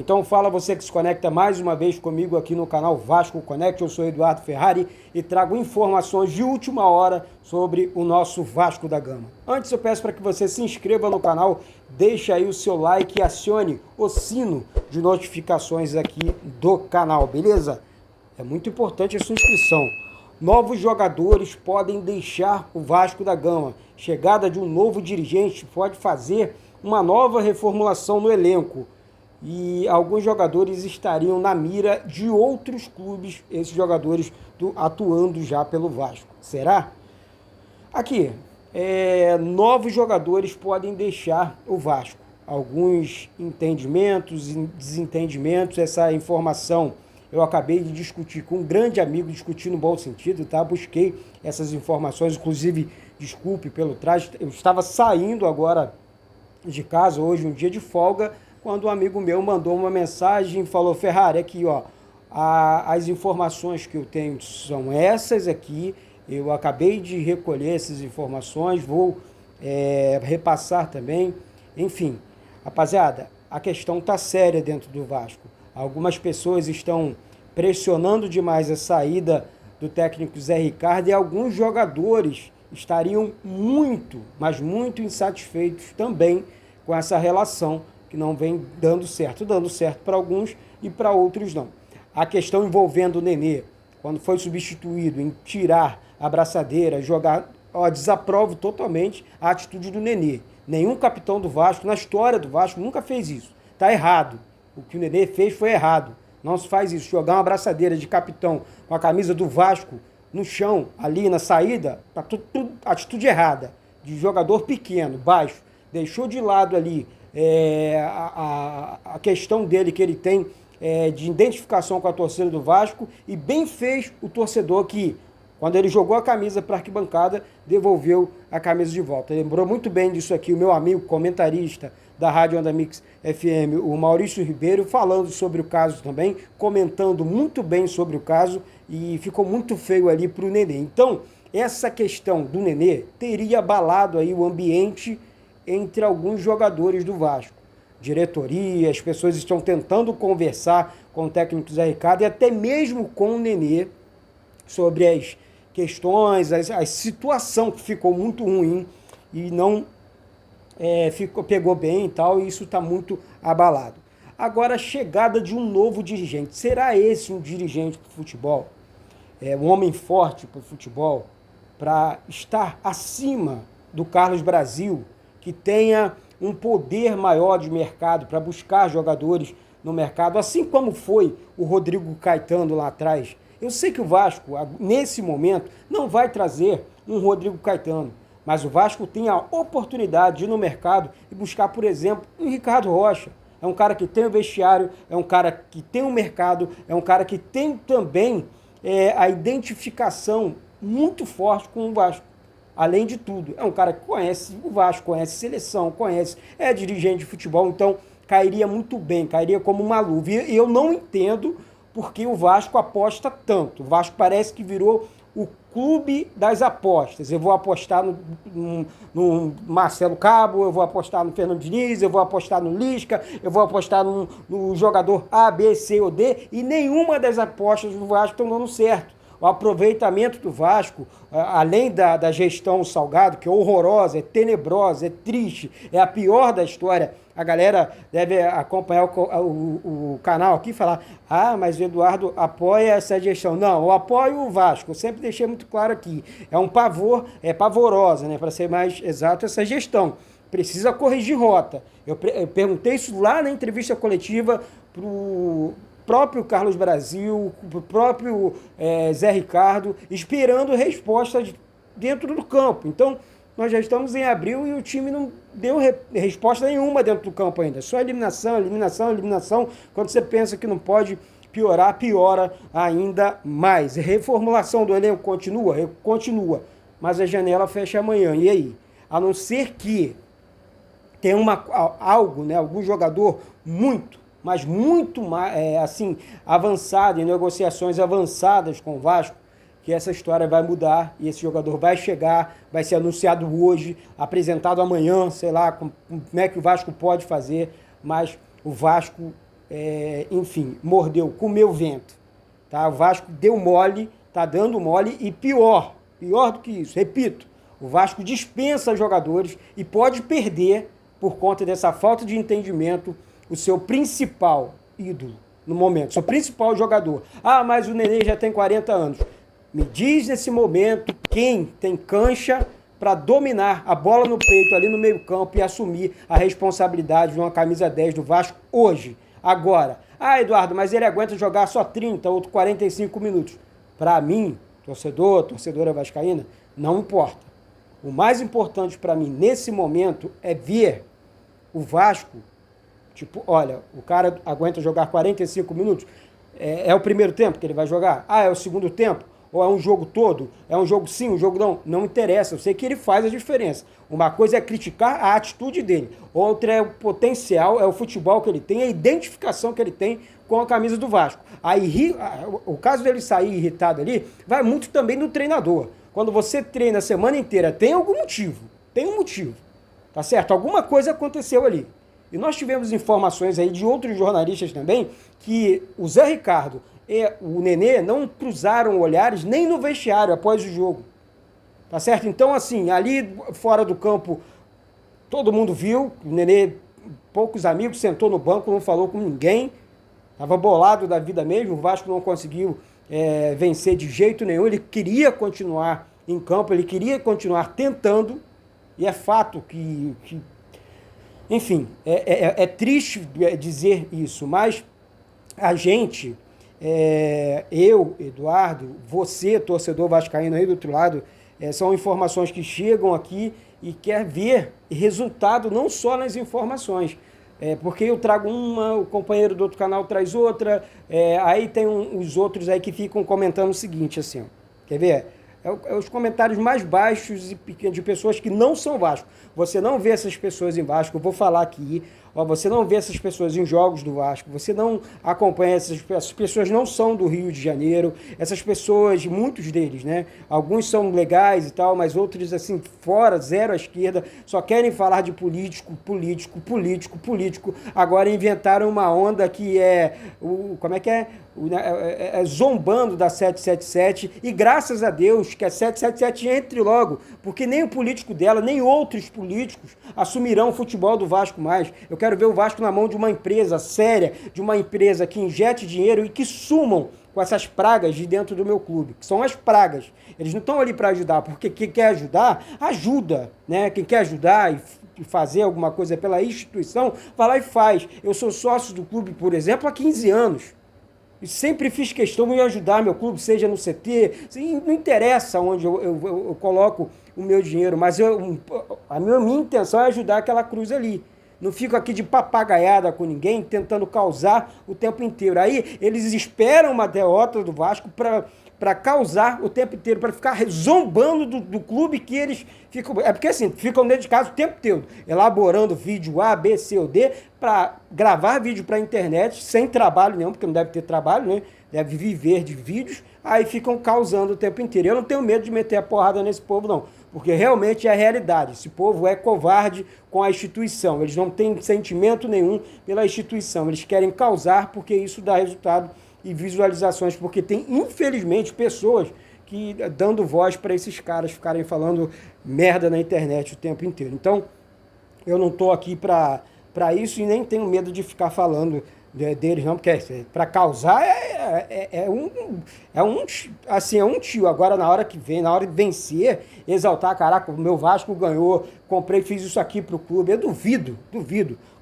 Então fala você que se conecta mais uma vez comigo aqui no canal Vasco Connect. Eu sou Eduardo Ferrari e trago informações de última hora sobre o nosso Vasco da Gama. Antes eu peço para que você se inscreva no canal, deixe aí o seu like e acione o sino de notificações aqui do canal, beleza? É muito importante a sua inscrição. Novos jogadores podem deixar o Vasco da Gama. Chegada de um novo dirigente pode fazer uma nova reformulação no elenco. E alguns jogadores estariam na mira de outros clubes, esses jogadores atuando já pelo Vasco. Será? Aqui, novos jogadores podem deixar o Vasco. Alguns entendimentos e desentendimentos, essa informação eu acabei de discutir com um grande amigo, discutir no bom sentido, tá? Busquei essas informações, inclusive, desculpe pelo traje, eu estava saindo agora de casa, hoje um dia de folga, quando um amigo meu mandou uma mensagem e falou: Ferrari, aqui ó, as informações que eu tenho são essas aqui, eu acabei de recolher essas informações, vou repassar também, enfim. Rapaziada, a questão tá séria dentro do Vasco. Algumas pessoas estão pressionando demais a saída do técnico Zé Ricardo e alguns jogadores estariam muito, mas muito insatisfeitos também com essa relação que não vem dando certo para alguns e para outros não. A questão envolvendo o Nenê, quando foi substituído em tirar a braçadeira, jogar, desaprovo totalmente a atitude do Nenê. Nenhum capitão do Vasco, na história do Vasco, nunca fez isso. Está errado. O que o Nenê fez foi errado. Não se faz isso. Jogar uma braçadeira de capitão com a camisa do Vasco no chão, ali na saída, tá tudo atitude errada. De jogador pequeno, baixo. Deixou de lado ali a questão dele que ele tem de identificação com a torcida do Vasco, e bem fez o torcedor que, quando ele jogou a camisa para a arquibancada, devolveu a camisa de volta. Lembrou muito bem disso aqui o meu amigo comentarista da Rádio Onda Mix FM, o Maurício Ribeiro, falando sobre o caso também, comentando muito bem sobre o caso, e ficou muito feio ali para o Nenê. Então, essa questão do Nenê teria abalado aí o ambiente entre alguns jogadores do Vasco. Diretoria, as pessoas estão tentando conversar com o técnico Zé Ricardo e até mesmo com o Nenê sobre as questões, a situação que ficou muito ruim e não pegou bem e tal, e isso está muito abalado. Agora, a chegada de um novo dirigente. Será esse um dirigente para o futebol? Um homem forte para o futebol, para estar acima do Carlos Brasil, que tenha um poder maior de mercado para buscar jogadores no mercado, assim como foi o Rodrigo Caetano lá atrás. Eu sei que o Vasco, nesse momento, não vai trazer um Rodrigo Caetano, mas o Vasco tem a oportunidade de ir no mercado e buscar, por exemplo, um Ricardo Rocha. É um cara que tem o vestiário, é um cara que tem o mercado, é um cara que tem também a identificação muito forte com o Vasco. Além de tudo, é um cara que conhece o Vasco, conhece seleção, é dirigente de futebol, então cairia muito bem, cairia como uma luva. E eu não entendo porque o Vasco aposta tanto. O Vasco parece que virou o clube das apostas. Eu vou apostar no Marcelo Cabo, eu vou apostar no Fernando Diniz, eu vou apostar no Lisca, eu vou apostar no jogador A, B, C ou D, e nenhuma das apostas do Vasco estão dando certo. O aproveitamento do Vasco, além da gestão Salgado, que é horrorosa, é tenebrosa, é triste, é a pior da história. A galera deve acompanhar o canal aqui e falar: mas o Eduardo apoia essa gestão. Não, eu apoio o Vasco, eu sempre deixei muito claro aqui. É um pavor, é pavorosa, né, para ser mais exato, essa gestão. Precisa corrigir rota. Eu perguntei isso lá na entrevista coletiva para o próprio Carlos Brasil, o próprio Zé Ricardo, esperando respostas dentro do campo. Então, nós já estamos em abril e o time não deu resposta nenhuma dentro do campo ainda. Só eliminação, eliminação, eliminação. Quando você pensa que não pode piorar, piora ainda mais. Reformulação do elenco continua? Continua. Mas a janela fecha amanhã. E aí? A não ser que tenha algo, né, algum jogador muito mais, assim, avançado, em negociações avançadas com o Vasco, que essa história vai mudar e esse jogador vai chegar, vai ser anunciado hoje, apresentado amanhã, sei lá como é que o Vasco pode fazer, mas o Vasco enfim, mordeu, comeu vento. Tá? O Vasco deu mole, tá dando mole e pior do que isso, repito, o Vasco dispensa jogadores e pode perder, por conta dessa falta de entendimento, o seu principal ídolo no momento, seu principal jogador. Ah, mas o Nenê já tem 40 anos. Me diz nesse momento quem tem cancha para dominar a bola no peito ali no meio campo e assumir a responsabilidade de uma camisa 10 do Vasco hoje, agora. Ah, Eduardo, mas ele aguenta jogar só 30, outro 45 minutos. Para mim, torcedora vascaína, não importa. O mais importante para mim nesse momento é ver o Vasco, tipo, olha, o cara aguenta jogar 45 minutos, é o primeiro tempo que ele vai jogar? Ah, é o segundo tempo? Ou é um jogo todo? É um jogo sim, um jogo não? Não interessa, eu sei que ele faz a diferença. Uma coisa é criticar a atitude dele, outra é o potencial, é o futebol que ele tem, a identificação que ele tem com a camisa do Vasco. Aí, o caso dele sair irritado ali, vai muito também do treinador. Quando você treina a semana inteira, tem algum motivo, tem um motivo, tá certo? Alguma coisa aconteceu ali. E nós tivemos informações aí de outros jornalistas também, que o Zé Ricardo e o Nenê não cruzaram olhares nem no vestiário após o jogo. Tá certo? Então, assim, ali fora do campo, todo mundo viu, o Nenê, poucos amigos, sentou no banco, não falou com ninguém, estava bolado da vida mesmo, o Vasco não conseguiu vencer de jeito nenhum, ele queria continuar em campo, ele queria continuar tentando, e é fato que enfim, é triste dizer isso, mas a gente, eu, Eduardo, você, torcedor vascaíno aí do outro lado, são informações que chegam aqui e quer ver resultado não só nas informações, porque eu trago uma, o companheiro do outro canal traz outra, aí tem os outros aí que ficam comentando o seguinte, assim, ó, quer ver? Os comentários mais baixos e pequenos de pessoas que não são Vasco. Você não vê essas pessoas em Vasco, eu vou falar aqui, você não vê essas pessoas em jogos do Vasco, você não acompanha essas pessoas, não são do Rio de Janeiro, essas pessoas, muitos deles, né? Alguns são legais e tal, mas outros, assim, fora, zero à esquerda, só querem falar de político. Agora inventaram uma onda que como é que é? Zombando da 777, e graças a Deus que a 777 entre logo, porque nem o político dela, nem outros políticos assumirão o futebol do Vasco mais. Eu quero ver o Vasco na mão de uma empresa séria, de uma empresa que injete dinheiro e que sumam com essas pragas de dentro do meu clube, que são as pragas. Eles não estão ali para ajudar, porque quem quer ajudar, ajuda, né? Quem quer ajudar e fazer alguma coisa pela instituição, vai lá e faz. Eu sou sócio do clube, por exemplo, há 15 anos. E sempre fiz questão de ajudar meu clube, seja no CT, não interessa onde eu coloco o meu dinheiro, mas a minha intenção é ajudar aquela cruz ali. Não fico aqui de papagaiada com ninguém, tentando causar o tempo inteiro. Aí eles esperam uma derrota do Vasco para causar o tempo inteiro, para ficar zombando do clube que eles ficam... É porque assim, ficam dentro de casa o tempo todo, elaborando vídeo A, B, C ou D, para gravar vídeo para a internet, sem trabalho nenhum, porque não deve ter trabalho, né? Deve viver de vídeos, aí ficam causando o tempo inteiro. Eu não tenho medo de meter a porrada nesse povo, não, porque realmente é a realidade. Esse povo é covarde com a instituição, eles não têm sentimento nenhum pela instituição, eles querem causar porque isso dá resultado e visualizações, porque tem, infelizmente, pessoas que dando voz para esses caras ficarem falando merda na internet o tempo inteiro. Então, eu não estou aqui para isso e nem tenho medo de ficar falando deles, não, porque para causar é um tio. Agora, na hora que vem, na hora de vencer, exaltar, caraca, o meu Vasco ganhou, comprei, fiz isso aqui pro clube, eu duvido.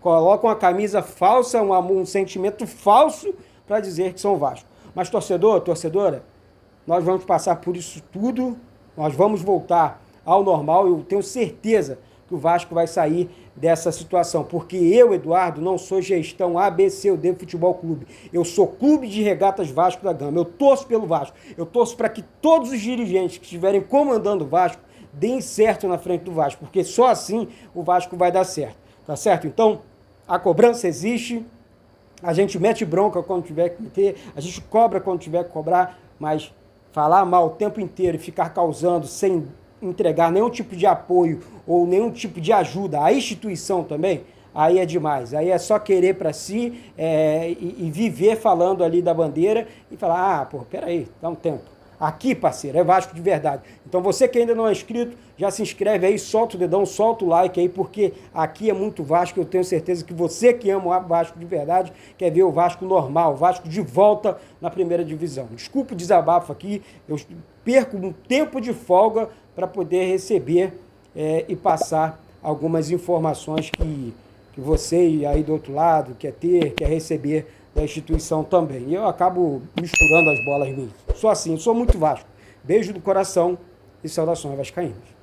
Colocam uma camisa falsa, um sentimento falso para dizer que são Vasco. Mas torcedora, nós vamos passar por isso tudo, nós vamos voltar ao normal, eu tenho certeza que o Vasco vai sair dessa situação, porque eu, Eduardo, não sou gestão A, B, C ou D Futebol Clube, eu sou Clube de Regatas Vasco da Gama, eu torço pelo Vasco, eu torço para que todos os dirigentes que estiverem comandando o Vasco deem certo na frente do Vasco, porque só assim o Vasco vai dar certo, tá certo? Então, a cobrança existe, a gente mete bronca quando tiver que meter, a gente cobra quando tiver que cobrar, mas falar mal o tempo inteiro e ficar causando sem entregar nenhum tipo de apoio ou nenhum tipo de ajuda à instituição também, aí é demais. Aí é só querer para si e viver falando ali da bandeira e falar, ah, pô, peraí, dá um tempo. Aqui, parceiro, é Vasco de verdade. Então você que ainda não é inscrito, já se inscreve aí, solta o dedão, solta o like aí, porque aqui é muito Vasco. Eu tenho certeza que você que ama o Vasco de verdade quer ver o Vasco normal, o Vasco de volta na primeira divisão. Desculpa o desabafo aqui, eu perco um tempo de folga para poder receber e passar algumas informações que você aí do outro lado quer ter, quer receber da instituição também. E eu acabo misturando as bolas minhas. Sou assim, sou muito Vasco. Beijo do coração e saudações vascaínas.